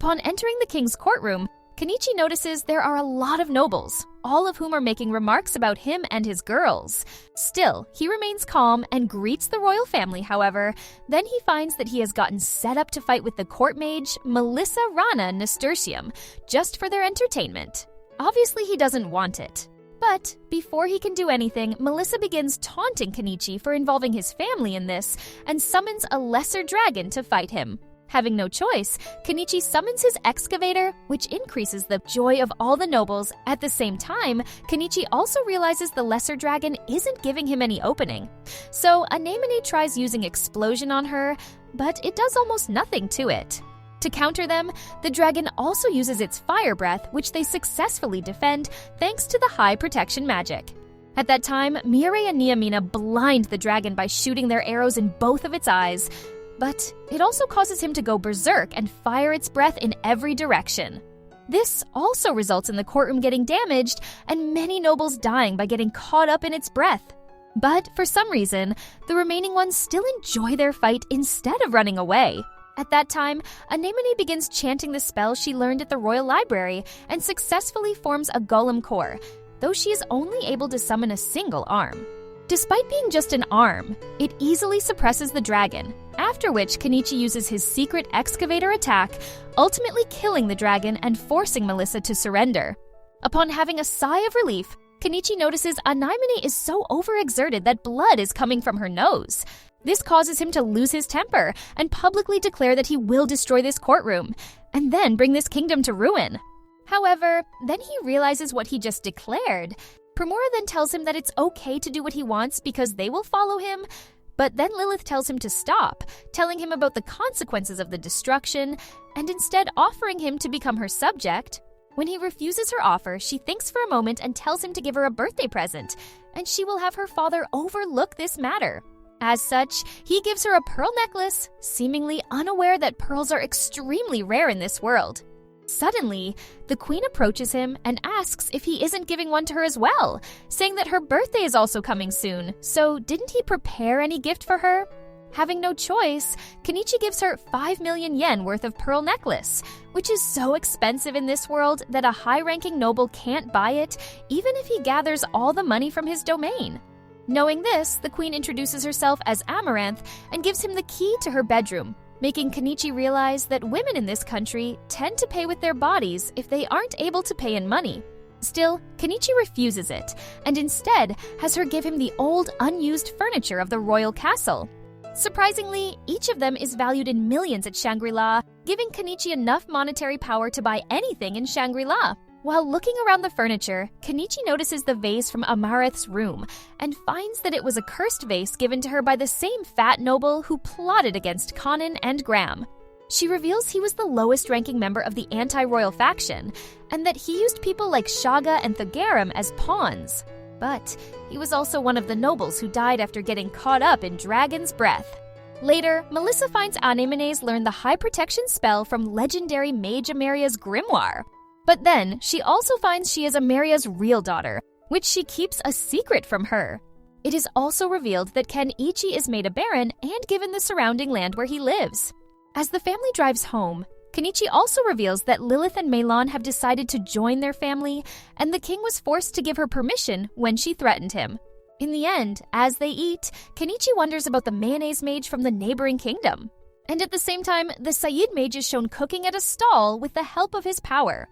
Upon entering the king's courtroom, Kenichi notices there are a lot of nobles, all of whom are making remarks about him and his girls. Still, he remains calm and greets the royal family, however. Then he finds that he has gotten set up to fight with the court mage, Melissa Rana Nasturtium, just for their entertainment. Obviously, he doesn't want it. But before he can do anything, Melissa begins taunting Kenichi for involving his family in this and summons a lesser dragon to fight him. Having no choice, Kenichi summons his excavator, which increases the joy of all the nobles. At the same time, Kenichi also realizes the lesser dragon isn't giving him any opening. So Anemone tries using explosion on her, but it does almost nothing to it. To counter them, the dragon also uses its fire breath, which they successfully defend thanks to the high protection magic. At that time, Mirai and Niamina blind the dragon by shooting their arrows in both of its eyes. But it also causes him to go berserk and fire its breath in every direction. This also results in the courtroom getting damaged and many nobles dying by getting caught up in its breath. But for some reason, the remaining ones still enjoy their fight instead of running away. At that time, Anemone begins chanting the spell she learned at the Royal Library and successfully forms a golem core, though she is only able to summon a single arm. Despite being just an arm, it easily suppresses the dragon, after which Kenichi uses his secret excavator attack, ultimately killing the dragon and forcing Melissa to surrender. Upon having a sigh of relief, Kenichi notices Anemone is so overexerted that blood is coming from her nose. This causes him to lose his temper and publicly declare that he will destroy this courtroom, and then bring this kingdom to ruin. However, then he realizes what he just declared. Promora then tells him that it's okay to do what he wants because they will follow him, but then Lilith tells him to stop, telling him about the consequences of the destruction, and instead offering him to become her subject. When he refuses her offer, she thinks for a moment and tells him to give her a birthday present, and she will have her father overlook this matter. As such, he gives her a pearl necklace, seemingly unaware that pearls are extremely rare in this world. Suddenly, the queen approaches him and asks if he isn't giving one to her as well, saying that her birthday is also coming soon, so didn't he prepare any gift for her? Having no choice, Kenichi gives her 5 million yen worth of pearl necklace, which is so expensive in this world that a high-ranking noble can't buy it, even if he gathers all the money from his domain. Knowing this, the queen introduces herself as Amaranth and gives him the key to her bedroom, making Kenichi realize that women in this country tend to pay with their bodies if they aren't able to pay in money. Still, Kenichi refuses it, and instead has her give him the old, unused furniture of the royal castle. Surprisingly, each of them is valued in millions at Shangri-La, giving Kenichi enough monetary power to buy anything in Shangri-La. While looking around the furniture, Kenichi notices the vase from Amaranth's room and finds that it was a cursed vase given to her by the same fat noble who plotted against Conan and Graham. She reveals he was the lowest-ranking member of the anti-royal faction, and that he used people like Shaga and Thagaram as pawns. But he was also one of the nobles who died after getting caught up in dragon's breath. Later, Melissa finds Anemone's learned the high protection spell from legendary Mage Ameria's grimoire. But then, she also finds she is Ameria's real daughter, which she keeps a secret from her. It is also revealed that Kenichi is made a baron and given the surrounding land where he lives. As the family drives home, Kenichi also reveals that Lilith and Meilon have decided to join their family, and the king was forced to give her permission when she threatened him. In the end, as they eat, Kenichi wonders about the mayonnaise mage from the neighboring kingdom. And at the same time, the Said mage is shown cooking at a stall with the help of his power.